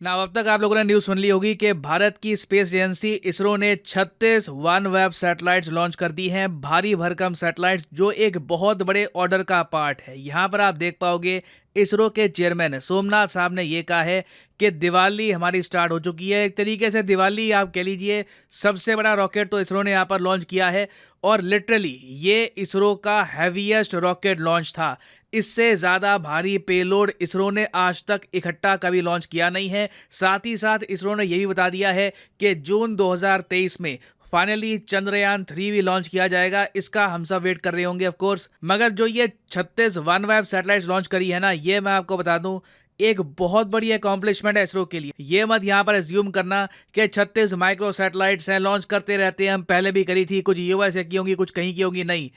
ना अब तक आप लोगों ने न्यूज़ सुन ली होगी कि भारत की स्पेस एजेंसी इसरो ने 36 वनवेब सैटेलाइट्स लॉन्च कर दी हैं, भारी भरकम सैटेलाइट्स, जो एक बहुत बड़े ऑर्डर का पार्ट है। यहाँ पर आप देख पाओगे इसरो के चेयरमैन सोमनाथ साहब ने ये कहा है कि दिवाली हमारी स्टार्ट हो चुकी है। एक तरीके से दिवाली आप कह लीजिए, सबसे बड़ा रॉकेट तो इसरो ने यहाँ पर लॉन्च किया है और लिटरली ये इसरो का हैवीएस्ट रॉकेट लॉन्च था। इससे ज़्यादा भारी पेलोड इसरो ने आज तक इकट्ठा कभी लॉन्च किया नहीं है। साथ ही साथ इसरो ने यह भी बता दिया है कि जून 2023 में फाइनली चंद्रयान 3 भी लॉन्च किया जाएगा। इसका हम सब वेट कर रहे होंगे ऑफ कोर्स। मगर जो ये 36 वनवेब सैटेलाइट्स लॉन्च करी है ना, ये मैं आपको बता दूं एक बहुत बड़ी अकॉम्प्लिशमेंट है इसरो के लिए। ये मत यहाँ पर एज्यूम करना कि 36 माइक्रो सैटेलाइट्स हैं, लॉन्च करते रहते हैं, हम पहले भी करी थी, कुछ यूएस से की होंगी, कुछ कहीं की होंगी। नहीं,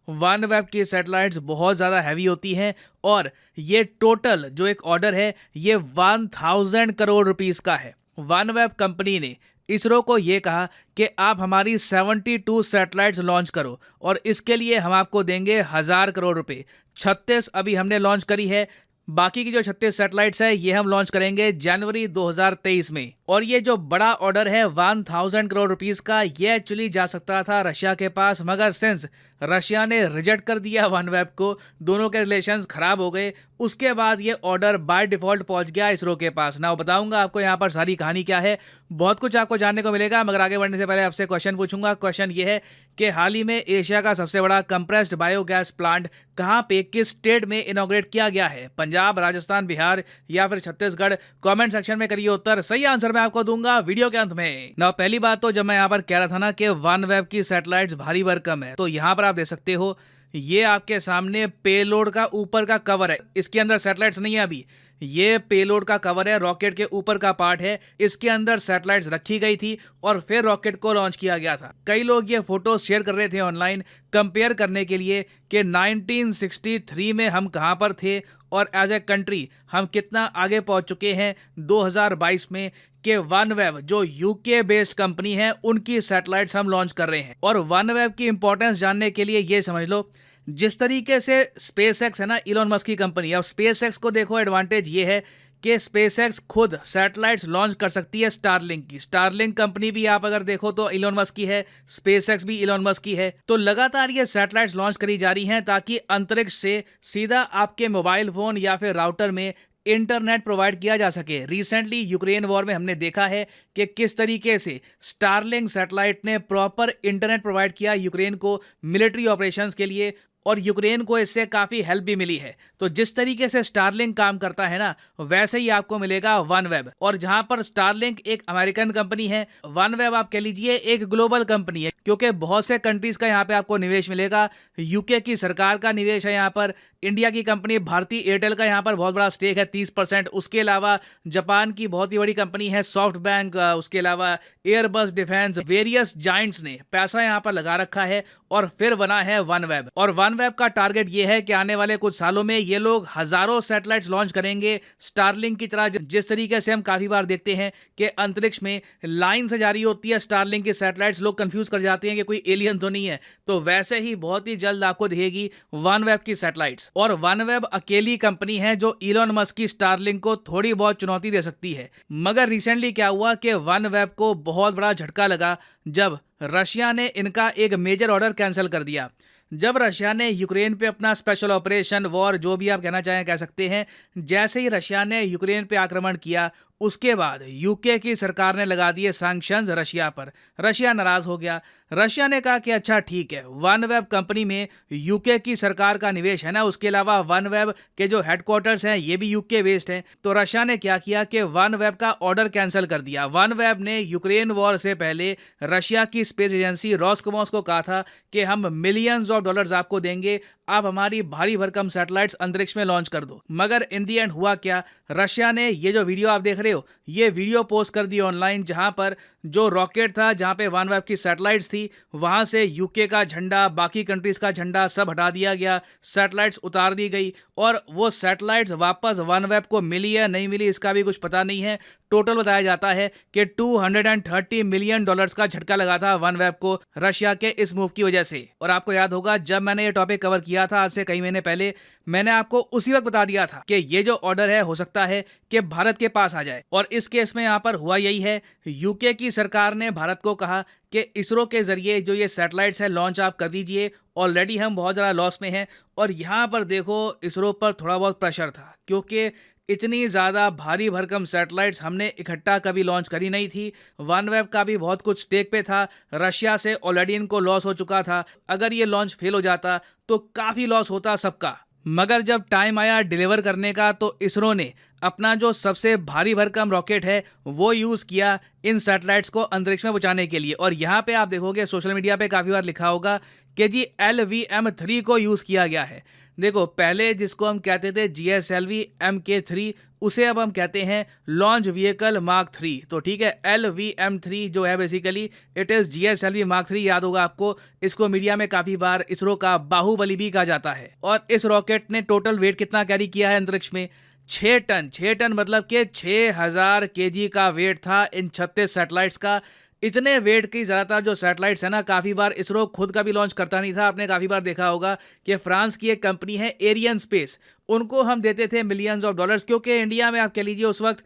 वन वेब की सैटेलाइट्स बहुत ज़्यादा हैवी होती हैं और ये टोटल जो एक ऑर्डर है ये 1000 करोड़ रुपीस का है। वन वेब कंपनी ने इसरो को ये कहा कि आप हमारी 72 सैटेलाइट्स लॉन्च करो और इसके लिए हम आपको देंगे 1000 करोड़ रुपए। 36 अभी हमने लॉन्च करी है, बाकी की जो 36 सैटेलाइट्स है ये हम लॉन्च करेंगे जनवरी 2023 में। और ये जो बड़ा ऑर्डर है 1000 करोड़ रुपीस का, ये एक्चुअली जा सकता था रशिया के पास, मगर सिंस रशिया ने रिजेक्ट कर दिया वनवेब को, दोनों के रिलेशंस खराब हो गए, उसके बाद ये ऑर्डर बाय डिफॉल्ट पहुंच गया इसरो के पास। ना बताऊंगा आपको यहाँ पर सारी कहानी क्या है, बहुत कुछ आपको जानने को मिलेगा, मगर आगे बढ़ने से पहले आपसे क्वेश्चन पूछूंगा। क्वेश्चन ये है कि हाल ही में एशिया का सबसे बड़ा कंप्रेस्ड बायोगैस प्लांट कहाँ पे, किस स्टेट में इनॉग्रेट किया गया है? पंजाब, राजस्थान, बिहार या फिर छत्तीसगढ़? कमेंट सेक्शन में करिए उत्तर, सही आंसर मैं आपको दूंगा वीडियो के अंत में। ना पहली बात तो जब मैं यहाँ पर कह रहा था ना कि वनवेब की सैटेलाइट्स भारी भरकम है, तो यहाँ पर आप देख सकते हो ये आपके सामने पेलोड का ऊपर का कवर है। इसके अंदर सैटेलाइट्स नहीं है अभी, ये पेलोड का कवर है, रॉकेट के ऊपर का पार्ट है, इसके अंदर सैटेलाइट्स रखी गई थी और फिर रॉकेट को लॉन्च किया गया था। कई लोग ये फोटो शेयर कर रहे थे ऑनलाइन कंपेयर करने के लिए कि 1963 में हम कहां पर थे और एज ए कंट्री हम कितना आगे पहुंच चुके हैं 2022 में, कि वनवेब जो यूके बेस्ड कंपनी है उनकी सैटेलाइट्स हम लॉन्च कर रहे हैं। और वनवेब की इंपॉर्टेंस जानने के लिए ये समझ लो, जिस तरीके से स्पेसएक्स है ना इलॉन मस्क की कंपनी, अब स्पेसएक्स को देखो, एडवांटेज ये है कि स्पेसएक्स खुद सैटेलाइट्स लॉन्च कर सकती है स्टारलिंक की। स्टारलिंक कंपनी भी आप अगर देखो तो इलॉन मस्क की है, स्पेसएक्स भी इलॉन मस्क की है। तो लगातार ये सैटेलाइट्स लॉन्च करी जा रही हैं ताकि अंतरिक्ष से सीधा आपके मोबाइल फोन या फिर राउटर में इंटरनेट प्रोवाइड किया जा सके। रिसेंटली यूक्रेन वॉर में हमने देखा है कि किस तरीके से स्टारलिंक सैटेलाइट ने प्रॉपर इंटरनेट प्रोवाइड किया यूक्रेन को मिलिट्री ऑपरेशंस के लिए, और यूक्रेन को इससे काफ़ी हेल्प भी मिली है। तो जिस तरीके से स्टारलिंक काम करता है ना, वैसे ही आपको मिलेगा वनवेब। और जहां पर स्टारलिंक एक अमेरिकन कंपनी है, वनवेब आप कह लीजिए एक ग्लोबल कंपनी है, क्योंकि बहुत से कंट्रीज का यहाँ पे आपको निवेश मिलेगा। यूके की सरकार का निवेश है यहाँ पर, इंडिया की कंपनी भारती एयरटेल का यहाँ पर बहुत बड़ा स्टेक है 30%। उसके अलावा जापान की बहुत ही बड़ी कंपनी है सॉफ्ट बैंक, उसके अलावा एयरबस डिफेंस, वेरियस जाइंट्स ने पैसा यहाँ पर लगा रखा है और फिर बना है वनवेब। और वनवेब का टारगेट ये है कि आने वाले कुछ सालों में ये लोग हजारों सैटेलाइट्स लॉन्च करेंगे स्टारलिंक की तरह। जिस तरीके से हम काफी बार देखते हैं कि अंतरिक्ष में लाइन से जारी होती है स्टारलिंक की सैटेलाइट्स, लोग कंफ्यूज कर जाते हैं कि कोई एलियन तो नहीं है, तो वैसे ही बहुत ही जल्द आपको दिखेगी वनवेब की सैटेलाइट्स। और वनवेब अकेली कंपनी है जो इलॉन मस्क की स्टारलिंक को थोड़ी बहुत चुनौती दे सकती है। मगर रिसेंटली क्या हुआ कि वनवेब को बहुत बड़ा झटका लगा जब रशिया ने इनका एक मेजर ऑर्डर कैंसिल कर दिया। जब रशिया ने यूक्रेन पे अपना स्पेशल ऑपरेशन वॉर, जो भी आप कहना चाहें कह सकते हैं, जैसे ही रशिया ने यूक्रेन पे आक्रमण किया, उसके बाद यूके की सरकार ने लगा दिए सैंक्शंस रशिया पर। रशिया नाराज हो गया। रशिया ने कहा कि अच्छा ठीक है, वनवेब कंपनी में यूके की सरकार का निवेश है ना, उसके अलावा वनवेब के जो हेडक्वार्टर्स हैं ये भी यूके बेस्ड हैं। तो रशिया ने क्या किया कि वनवेब का ऑर्डर कैंसिल कर दिया। वनवेब ने यूक्रेन वॉर से पहले रशिया की स्पेस एजेंसी रॉसकोमोस को कहा था कि हम मिलियंस ऑफ डॉलर्स आपको देंगे, आप हमारी भारी भरकम सैटेलाइट्स अंतरिक्ष में लॉन्च कर दो। मगर इन दी एंड हुआ क्या, रशिया ने ये जो वीडियो आप देख रहे हो, ये वीडियो पोस्ट कर दी ऑनलाइन, जहां पर जो रॉकेट था, जहां पे वनवेब की सैटेलाइट्स थी, वहां से यूके का झंडा, बाकी कंट्रीज का झंडा सब हटा दिया गया, सैटेलाइट्स उतार दी गई और वो सैटेलाइट्स वापस वनवेब को मिली या नहीं मिली इसका भी कुछ पता नहीं है। टोटल बताया जाता है कि $230 मिलियन का झटका लगा था OneWeb को रशिया के इस मूव की वजह से। और आपको याद होगा जब मैंने ये टॉपिक कवर किया था आज से कई महीने पहले, मैंने आपको उसी वक्त बता दिया था कि ये जो ऑर्डर है हो सकता है कि भारत के पास आ जाए। और इस केस में यहाँ पर हुआ यही है, यूके की सरकार ने भारत को कहा कि इसरो के जरिए जो ये सैटेलाइट्स है लॉन्च आप कर दीजिए, ऑलरेडी हम बहुत ज़्यादा लॉस में हैं। और यहाँ पर देखो इसरो पर थोड़ा बहुत प्रेशर था, क्योंकि इतनी ज़्यादा भारी भरकम सैटेलाइट्स हमने इकट्ठा कभी लॉन्च करी नहीं थी। OneWeb का भी बहुत कुछ स्टेक पे था, रशिया से ऑलरेडी इनको लॉस हो चुका था। अगर ये लॉन्च फेल हो जाता तो काफ़ी लॉस होता सबका। मगर जब टाइम आया डिलीवर करने का तो इसरो ने अपना जो सबसे भारी भरकम रॉकेट है वो यूज़ किया इन सैटेलाइट्स को अंतरिक्ष में पहुंचाने के लिए। और यहाँ पे आप देखोगे सोशल मीडिया पे काफ़ी बार लिखा होगा कि जी LVM-3 को यूज़ किया गया है। देखो पहले जिसको हम कहते थे GSLV Mk3, उसे अब हम कहते हैं लॉन्च व्हीकल मार्क 3। तो ठीक है, LVM-3 जो है basically it is GSLV mark 3। याद होगा आपको, इसको मीडिया में काफ़ी बार इसरो का बाहुबली भी कहा जाता है। और इस रॉकेट ने टोटल वेट कितना कैरी किया है अंतरिक्ष में? 6 टन। 6 टन मतलब कि 6000 kg का वेट था इन 36 सैटेलाइट्स का। इतने वेट की ज़्यादातर जो सैटेलाइट्स है ना, काफ़ी बार इसरो खुद का भी लॉन्च करता नहीं था। आपने काफ़ी बार देखा होगा कि फ्रांस की एक कंपनी है एरियन स्पेस, उनको हम देते थे मिलियंस ऑफ डॉलर्स, क्योंकि इंडिया में आप कह लीजिए उस वक्त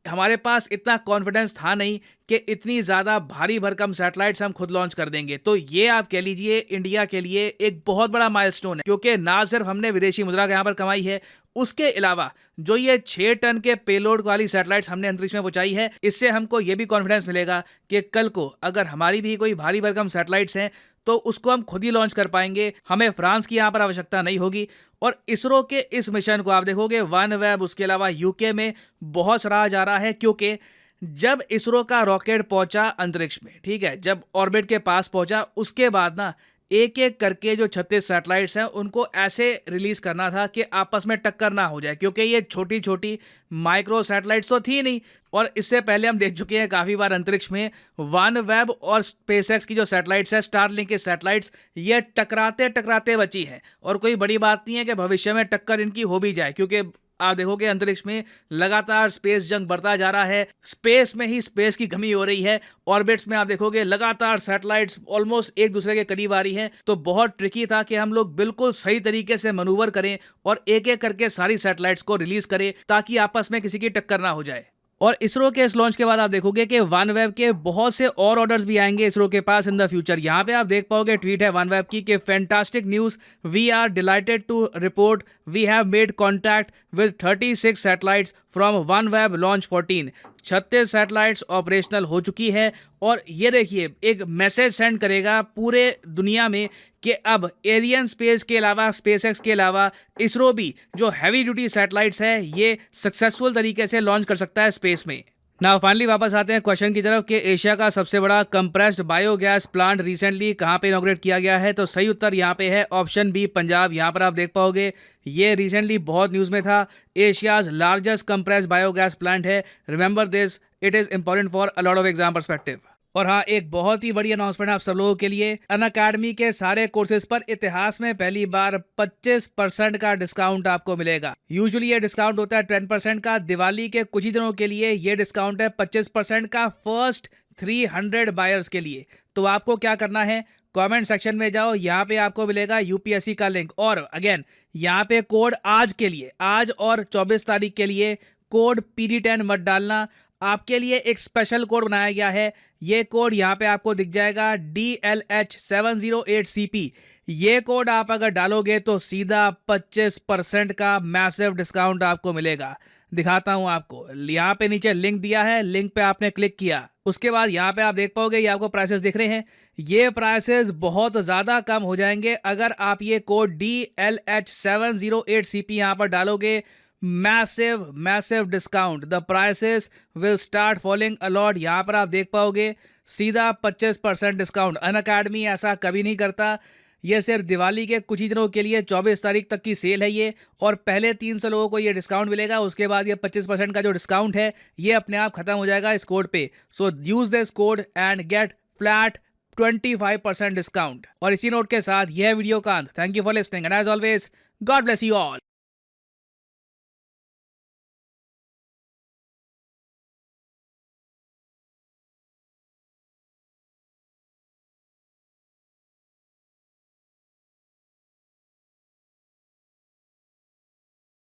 हमारे पास इतना कॉन्फिडेंस था नहीं कि इतनी ज़्यादा भारी भरकम सैटेलाइट्स हम खुद लॉन्च कर देंगे। तो ये आप कह लीजिए इंडिया के लिए एक बहुत बड़ा माइलस्टोन है, क्योंकि ना सिर्फ हमने विदेशी मुद्रा यहाँ पर कमाई है, उसके अलावा जो ये 6 टन के पेलोड वाली सैटेलाइट्स हमने अंतरिक्ष में पहुंचाई है, इससे हमको ये भी कॉन्फिडेंस मिलेगा कि कल को अगर हमारी भी कोई भारी भरकम सैटेलाइट्स हैं तो उसको हम खुद ही लॉन्च कर पाएंगे, हमें फ्रांस की यहाँ पर आवश्यकता नहीं होगी। और इसरो के इस मिशन को आप देखोगे OneWeb उसके अलावा यूके में बहुत सराहा जा रहा है, क्योंकि जब इसरो का रॉकेट पहुंचा अंतरिक्ष में, ठीक है, जब ऑर्बिट के पास पहुंचा, उसके बाद ना एक एक करके जो 36 सैटेलाइट्स हैं उनको ऐसे रिलीज करना था कि आपस में टक्कर ना हो जाए, क्योंकि ये छोटी छोटी माइक्रो सैटेलाइट्स तो थी नहीं। और इससे पहले हम देख चुके हैं काफ़ी बार अंतरिक्ष में OneWeb और SpaceX की जो सैटेलाइट्स है, स्टारलिंक की सैटेलाइट्स, ये टकराते टकराते बची है। और कोई बड़ी बात नहीं है कि भविष्य में टक्कर इनकी हो भी जाए, क्योंकि आप देखोगे अंतरिक्ष में लगातार स्पेस जंग बढ़ता जा रहा है, स्पेस में ही स्पेस की कमी हो रही है। ऑर्बिट्स में आप देखोगे लगातार सैटेलाइट्स ऑलमोस्ट एक दूसरे के करीब आ रही हैं। तो बहुत ट्रिकी था कि हम लोग बिल्कुल सही तरीके से मनूवर करें और एक एक करके सारी सैटेलाइट्स को रिलीज करें ताकि आपस में किसी की टक्कर ना हो जाए। और इसरो के इस लॉन्च के बाद आप देखोगे कि OneWeb के बहुत से और ऑर्डर्स भी आएंगे इसरो के पास इन द फ्यूचर। यहाँ पे आप देख पाओगे ट्वीट है OneWeb की कि fantastic news, we are delighted to report we have made contact with 36 satellites from OneWeb launch 14। 36 satellites operational हो चुकी है। और ये देखिए एक मैसेज सेंड करेगा पूरे दुनिया में कि अब एरियन स्पेस के अलावा, SpaceX के अलावा इसरो भी जो हैवी ड्यूटी सैटेलाइट्स है ये सक्सेसफुल तरीके से लॉन्च कर सकता है स्पेस में। नाउ फाइनली वापस आते हैं क्वेश्चन की तरफ कि एशिया का सबसे बड़ा कंप्रेस्ड बायोगैस प्लांट रिसेंटली कहाँ पे इनॉग्रेट किया गया है। तो सही उत्तर यहाँ पे है ऑप्शन बी, पंजाब। यहाँ पर आप देख पाओगे ये रिसेंटली बहुत न्यूज़ में था। Asia's largest compressed biogas plant है। Remember this, it is important for a lot of exam perspective. और हाँ, एक बहुत ही बड़ी अनाउंसमेंट आप सब लोगों के लिए, अनअकैडमी के सारे कोर्सेज पर इतिहास में पहली बार 25% का डिस्काउंट आपको मिलेगा। यूजुअली ये डिस्काउंट होता है 10% का, दिवाली के कुछ ही दिनों के लिए ये डिस्काउंट है 25% का फर्स्ट 300 बायर्स के लिए। तो आपको क्या करना है, कमेंट सेक्शन में जाओ, यहाँ पे आपको मिलेगा यूपीएससी का लिंक। और अगेन यहाँ पे कोड आज के लिए, आज और 24 तारीख के लिए कोड PD10 मत डालना, आपके लिए एक स्पेशल कोड बनाया गया है। ये कोड यहाँ पे आपको दिख जाएगा DLH708CP। ये कोड आप अगर डालोगे तो सीधा 25% का मैसिव डिस्काउंट आपको मिलेगा। दिखाता हूँ आपको, यहाँ पे नीचे लिंक दिया है, लिंक पे आपने क्लिक किया, उसके बाद यहाँ पे आप देख पाओगे ये आपको प्राइसेस दिख रहे हैं। ये प्राइसेस बहुत ज़्यादा कम हो जाएंगे अगर आप ये कोड DLH708CP यहाँ पर डालोगे। Massive discount, the prices will start falling a lot. यहाँ पर आप देख पाओगे सीधा 25% डिस्काउंट। अनअकैडमी ऐसा कभी नहीं करता, ये सिर्फ दिवाली के कुछ ही दिनों के लिए 24 तारीख तक की सेल है ये, और पहले 300 लोगों को ये डिस्काउंट मिलेगा। उसके बाद ये 25% का जो डिस्काउंट है ये अपने आप खत्म हो जाएगा इस कोड पे। So use this code and get flat 25% discount. और इसी नोट के साथ यह वीडियो का अंत। Thank you for listening and as always God bless you all.